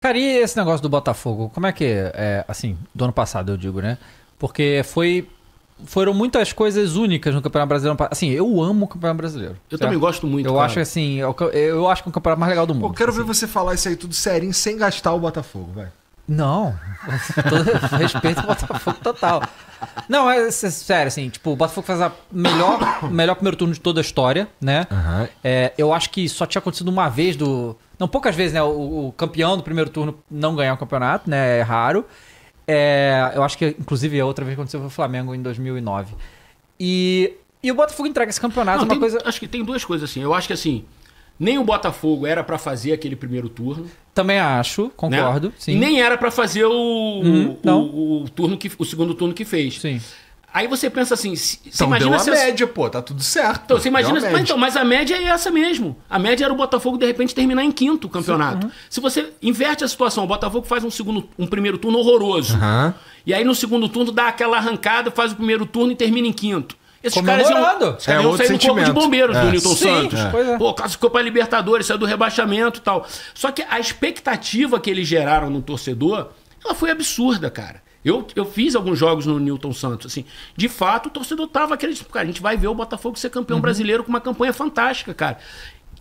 Cara, e esse negócio do Botafogo? Como é que assim, do ano passado eu digo, né? Porque foram muitas coisas únicas no Campeonato Brasileiro. Assim, eu amo o Campeonato Brasileiro. Eu também gosto muito, Eu cara. acho assim, eu acho que é o campeonato mais legal do mundo. Eu quero assim. ver você falar isso aí tudo serinho, sem gastar o Botafogo, velho. Não, todo respeito ao Botafogo total. Não, é sério, assim, tipo, o Botafogo faz a melhor primeiro turno de toda a história, né? Aham. Eu acho que só tinha acontecido uma vez Não, poucas vezes, né? O campeão do primeiro turno não ganhar o campeonato, né? É raro. Eu acho que, inclusive, a outra vez que aconteceu foi o Flamengo em 2009. E o Botafogo entrega esse campeonato, Não, uma coisa... Acho que tem duas coisas assim. Eu acho que assim, nem o Botafogo era pra fazer aquele primeiro turno. Também acho, concordo, né? sim. E nem era pra fazer não. o segundo turno que fez. Sim. Aí você pensa assim, você Então imagina deu a se média, pô, tá tudo certo. Então, você imagina, Deu a média. mas a média é essa mesmo. A média era o Botafogo de repente terminar em quinto o campeonato. Se você inverte a situação, o Botafogo faz um primeiro turno horroroso. Aham. E aí no segundo turno dá aquela arrancada, faz o primeiro turno e termina em quinto. Esses caras Comemorando. iam outro sair no corpo de sentimento. bombeiros do É. Newton Sim, Santos. pois é. Pô, o caso ficou pra Libertadores, saiu do rebaixamento e tal. Só que a expectativa que eles geraram no torcedor, ela foi absurda, cara. Eu fiz alguns jogos no Newton Santos, assim. De fato, o torcedor tava acreditando. Cara, a gente vai ver o Botafogo ser campeão brasileiro com uma campanha fantástica, cara.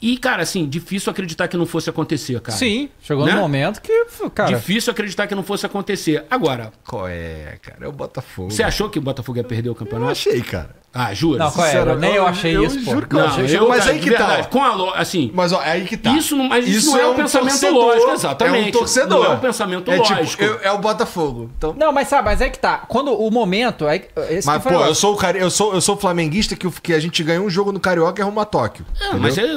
E, cara, assim, difícil acreditar que não fosse acontecer, cara. Sim, chegou Né? no momento que, cara... Difícil acreditar que não fosse acontecer. Agora, Qual é, cara? É o Botafogo. você achou que o Botafogo ia perder o Eu campeonato? achei, cara. Ah, jura? Não, qual é? Sincero, Nem eu achei eu isso, pô. juro que eu Não, achei. eu, Mas cara, aí de que tá. verdade, com assim, Mas ó, é aí que tá. mas isso não é um pensamento torcedor, lógico, exatamente. É um torcedor. Não é um pensamento é lógico. Tipo, é o Botafogo. Então... Não, mas sabe, mas é que tá. Quando o momento... Esse Mas, que foi pô, o eu sou flamenguista que a gente ganhou um jogo no Carioca e arruma Tóquio.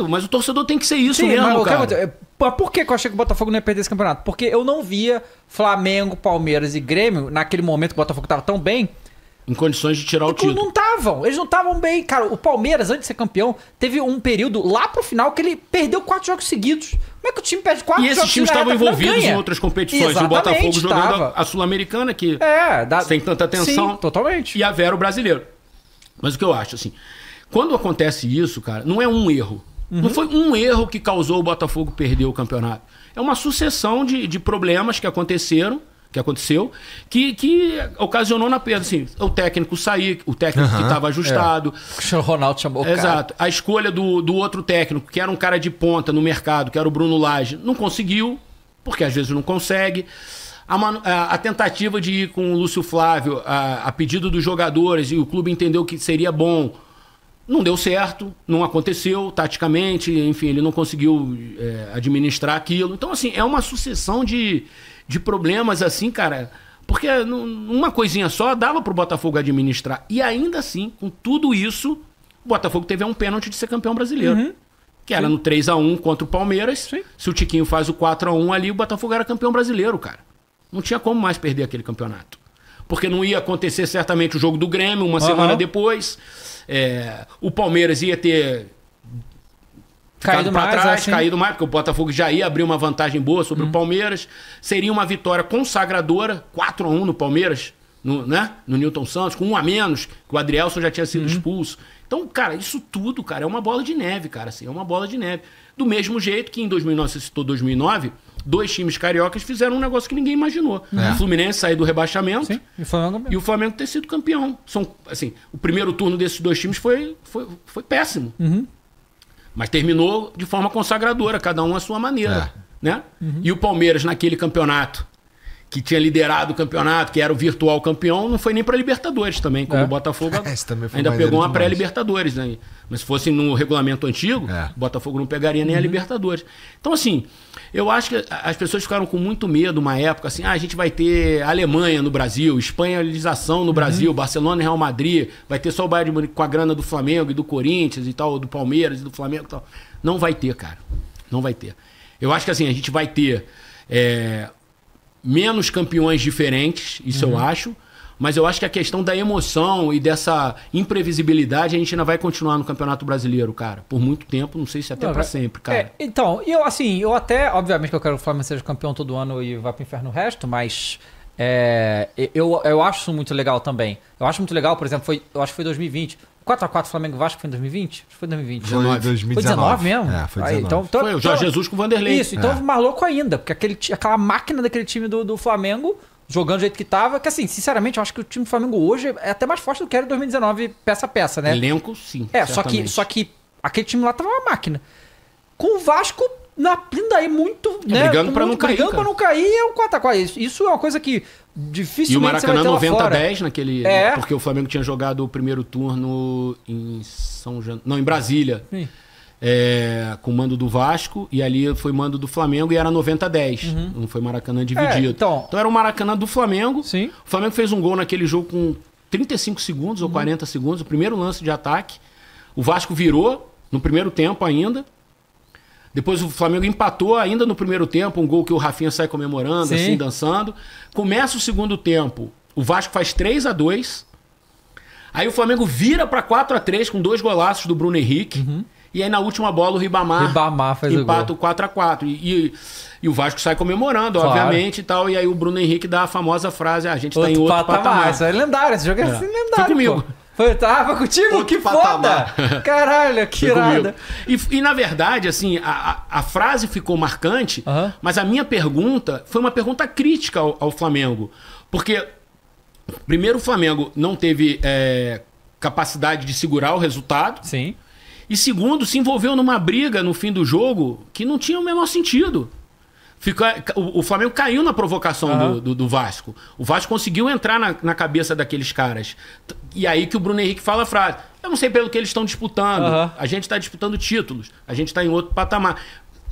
Mas o torcedor tem que ser isso Sim, mesmo, mas cara. por que eu achei que o Botafogo não ia perder esse campeonato? Porque eu não via Flamengo, Palmeiras e Grêmio, naquele momento que o Botafogo tava tão bem, Em condições de tirar o eles título. não estavam. Eles não estavam bem. Cara, o Palmeiras, antes de ser campeão, teve um período lá pro final que ele perdeu 4 jogos seguidos. Como é que o time perde 4 E jogos esses times seguidos na estavam reta final envolvidos ganha? em outras competições. Exatamente, O Botafogo jogando tava. a Sul-Americana, que Dá... sem tanta atenção. Sim, totalmente. E a Vera o brasileiro. Mas o que eu acho, assim, quando acontece isso, cara, não é um erro. Não foi um erro que causou o Botafogo perder o campeonato. É uma sucessão de problemas que aconteceu, que ocasionou na perda. Assim, o técnico sair, o técnico que estava ajustado. O Cristiano Ronaldo chamou o cara. Exato. A escolha do outro técnico, que era um cara de ponta no mercado, que era o Bruno Lage, não conseguiu, porque às vezes não consegue. A tentativa de ir com o Lúcio Flávio, a pedido dos jogadores, e o clube entendeu que seria bom, não deu certo, não aconteceu taticamente, enfim, ele não conseguiu administrar aquilo. Então, assim, é uma sucessão de problemas, assim, cara, porque uma coisinha só dava pro Botafogo administrar. E ainda assim, com tudo isso, o Botafogo teve um pênalti de ser campeão brasileiro. Que era no 3-1 contra o Palmeiras. Sim. Se o Tiquinho faz o 4-1 ali, o Botafogo era campeão brasileiro, cara. Não tinha como mais perder aquele campeonato. Porque não ia acontecer certamente o jogo do Grêmio uma semana depois. O Palmeiras ia ter ficado para trás, assim. caído mais, porque o Botafogo já ia abrir uma vantagem boa sobre o Palmeiras. Seria uma vitória consagradora, 4-1 no Palmeiras, no Newton Santos, com 1 a menos, que o Adrielson já tinha sido expulso. Então, cara, isso tudo, cara, é uma bola de neve, cara, assim, é uma bola de neve. Do mesmo jeito que em 2009, você citou 2009, 2 times cariocas fizeram um negócio que ninguém imaginou. O Fluminense sair do rebaixamento. Sim, E o Flamengo ter sido campeão. Assim, o primeiro turno desses 2 times foi péssimo. Mas terminou de forma consagradora, cada um à sua maneira. Né? E o Palmeiras, naquele campeonato, que tinha liderado o campeonato, que era o virtual campeão, não foi nem para Libertadores também, como o Botafogo Esse também foi ainda maneiro pegou uma demais. pré-Libertadores. Né? Mas se fosse no regulamento antigo, o Botafogo não pegaria nem a Libertadores. Então, assim, eu acho que as pessoas ficaram com muito medo uma época, assim, a gente vai ter Alemanha no Brasil, espanholização no Brasil, Barcelona e Real Madrid, vai ter só o Bayern de Munique com a grana do Flamengo e do Corinthians e tal, do Palmeiras e do Flamengo e tal. Não vai ter, cara. Não vai ter. Eu acho que assim, a gente vai ter menos campeões diferentes, isso eu acho, mas eu acho que a questão da emoção e dessa imprevisibilidade a gente ainda vai continuar no Campeonato Brasileiro, cara, por muito tempo, não sei se até pra sempre, cara. Então, eu até, obviamente que eu quero que o Flamengo seja campeão todo ano e vá pro inferno o resto, mas eu acho isso muito legal também. Eu acho muito legal, por exemplo, eu acho que foi 2020, 4x4 Flamengo Vasco foi em 2020? Acho que foi em 2020. Foi 2019. Foi 19 mesmo? É, foi Aí, 19. Foi o Jorge Jesus com o Vanderlei. Isso, então mais louco ainda, porque aquela máquina daquele time do Flamengo, jogando do jeito que tava, que assim, sinceramente, eu acho que o time do Flamengo hoje é até mais forte do que era em 2019, peça a peça, né? Elenco, sim. Só que aquele time lá tava uma máquina. Com o Vasco na pinda aí muito, né? Brigando pra não cair, Brigando cara. pra não cair é um 4x4. Isso é uma coisa que E o dificilmente você vai Maracanã ter lá fora. 90-10 naquele... É. Porque o Flamengo tinha jogado o primeiro turno em em Brasília. Sim. Com o mando do Vasco, e ali foi mando do Flamengo e era 90-10. Não foi Maracanã dividido. então era o Maracanã do Flamengo. Sim. O Flamengo fez um gol naquele jogo com 35 segundos ou 40 segundos, o primeiro lance de ataque. O Vasco virou no primeiro tempo ainda. Depois o Flamengo empatou ainda no primeiro tempo, um gol que o Rafinha sai comemorando, Sim. assim, dançando. Começa o segundo tempo, o Vasco faz 3-2. Aí o Flamengo vira para 4-3 com 2 golaços do Bruno Henrique. E aí na última bola o Ribamar Faz empata o o 4-4. E o Vasco sai comemorando, Claro. obviamente, e tal. E aí o Bruno Henrique dá a famosa frase, a gente tá em outro patamar. Isso é lendário, esse jogo é assim, lendário. Foi comigo. Pô. Foi contigo? Outro Que patamar. foda! Caralho, que Foi comigo. irada. E na verdade, assim, a frase ficou marcante, Aham. mas a minha pergunta foi uma pergunta crítica ao Flamengo. Porque, primeiro, o Flamengo não teve capacidade de segurar o resultado. Sim. E segundo, se envolveu numa briga no fim do jogo que não tinha o menor sentido. O Flamengo caiu na provocação do Vasco. O Vasco conseguiu entrar na cabeça daqueles caras. E aí que o Bruno Henrique fala a frase: eu não sei pelo que eles estão disputando. A gente está disputando títulos. A gente está em outro patamar.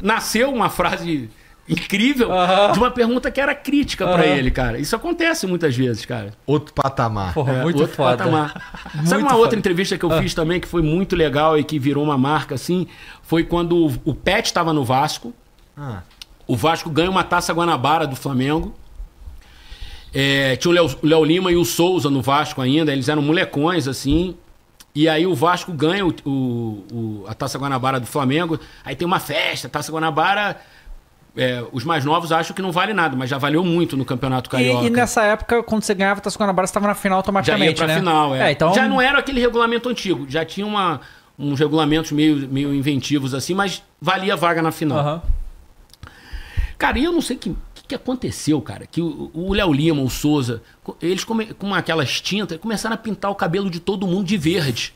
Nasceu uma frase incrível de uma pergunta que era crítica pra ele, cara. Isso acontece muitas vezes, cara. Outro patamar. Porra, muito Outro foda. patamar. Muito Sabe uma foda. outra entrevista que eu fiz também que foi muito legal e que virou uma marca assim? Foi quando o Pet estava no Vasco. Ah. O Vasco ganha uma Taça Guanabara do Flamengo. Tinha o Léo Lima e o Souza no Vasco ainda. Eles eram molecões, assim. E aí o Vasco ganha a Taça Guanabara do Flamengo. Aí tem uma festa. Taça Guanabara, os mais novos acham que não vale nada, mas já valeu muito no Campeonato Carioca. E nessa época, quando você ganhava a Taça Guanabara, você estava na final Já automaticamente, ia pra né? final, então... Já não era aquele regulamento antigo. Já tinha uns regulamentos meio inventivos, assim, mas valia vaga na final. Aham. Cara, e eu não sei o que aconteceu, cara. Que o Léo Lima, o Souza, eles com aquelas tintas, começaram a pintar o cabelo de todo mundo de verde.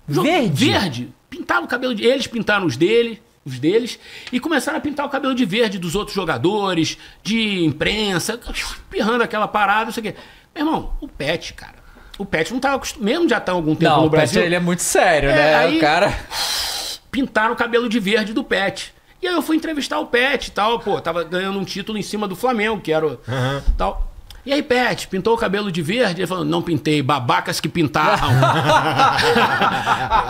Verde? Verde. Pintaram o cabelo eles pintaram os deles, e começaram a pintar o cabelo de verde dos outros jogadores, de imprensa, pirrando aquela parada, não sei o quê. Meu irmão, o Pet, cara. O Pet não estava acostumado, mesmo já tá há algum tempo Não, no o Pet, Brasil. ele é muito sério, né? aí- O cara... Pintaram o cabelo de verde do Pet. E aí eu fui entrevistar o Pet e tal, pô, tava ganhando um título em cima do Flamengo, que era o tal. E aí, Pet, pintou o cabelo de verde? Ele falou: não pintei, babacas que pintaram.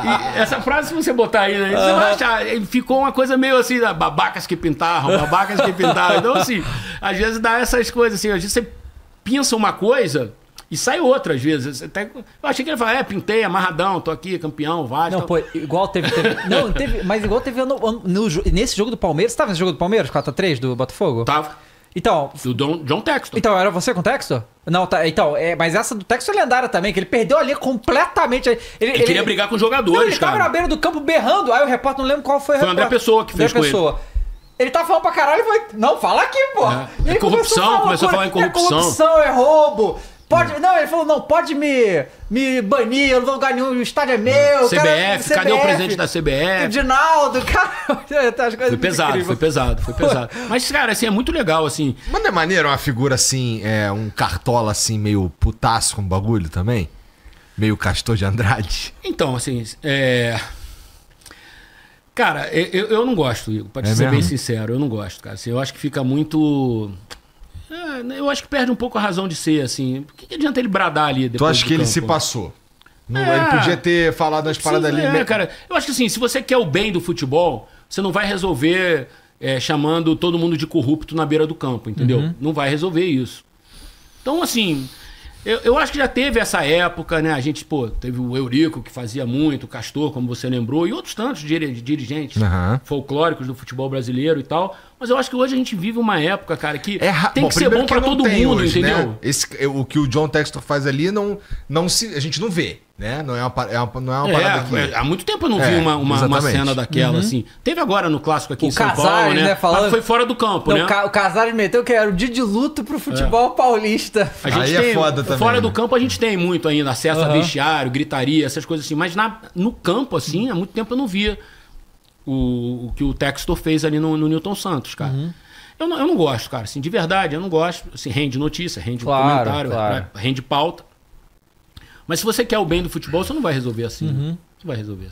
E essa frase, se você botar aí, né, você vai achar, ficou uma coisa meio assim, babacas que pintaram, babacas que pintaram. Então, assim, às vezes dá essas coisas assim, às vezes você pensa uma coisa e sai outra, às vezes. Eu achei que ele ia falar: pintei, amarradão, tô aqui, campeão, vai. Não, pô, igual teve... Não, mas igual teve nesse jogo do Palmeiras. Você tava nesse jogo do Palmeiras, 4x3 do Botafogo? Tava. Então... Do John Texton. Então, era você com o Textor? Não, tá. Então, mas essa do Textor é lendária também, que ele perdeu ali completamente. Ele queria brigar com os jogadores, Não, ele tava cara. na beira do campo berrando, aí o repórter, não lembro qual foi o Foi o André repórter. Pessoa que fez André com ele. Pessoa. Ele tava falando pra caralho e foi... Não, fala aqui, pô. E ele corrupção, começou a falar em corrupção. É corrupção, é roubo. Pode... Não, ele falou, não, pode me banir, eu não vou lugar nenhum, o estádio é meu. CBF, cadê o presidente da O CBF? Dinaldo, cara... As coisas Foi muito pesado, incríveis. foi pesado. Mas, cara, assim, é muito legal, assim. Mas não é maneiro uma figura assim, um cartola assim, meio putaço com bagulho também? Meio Castor de Andrade? Então, assim, cara, eu não gosto, Igor, pra te É ser bem mesmo? sincero, eu não gosto, cara. Assim, eu acho que fica muito... eu acho que perde um pouco a razão de ser, assim. Por que adianta ele bradar ali depois Tu acha do que ele campo? se passou? Ele podia ter falado as paradas ali. Cara, eu acho que assim, se você quer o bem do futebol, você não vai resolver chamando todo mundo de corrupto na beira do campo, entendeu? Não vai resolver isso. Então, assim, eu acho que já teve essa época, né? A gente, teve o Eurico, que fazia muito, o Castor, como você lembrou, e outros tantos dirigentes Aham. folclóricos do futebol brasileiro e tal. Mas eu acho que hoje a gente vive uma época, cara, que tem Bom, que ser bom pra não todo tem mundo, hoje, entendeu? Né? O que o John Textor faz ali, a gente não vê, né? Não é uma parada que... Há muito tempo eu não vi uma cena daquela, assim. Teve agora no Clássico aqui em São Paulo, né? Falando... Mas foi fora do campo, né? O Casares meteu que era o dia de luto pro futebol paulista. A gente Aí tem, é foda também. fora do campo a gente tem muito ainda, acesso a vestiário, gritaria, essas coisas assim. Mas no campo, assim, há muito tempo eu não via o que o Textor fez ali no Newton Santos, cara. Eu não gosto, cara, assim, de verdade, eu não gosto. Assim, rende notícia, rende comentário, rende pauta. Mas se você quer o bem do futebol, você não vai resolver assim. Você vai resolver assim.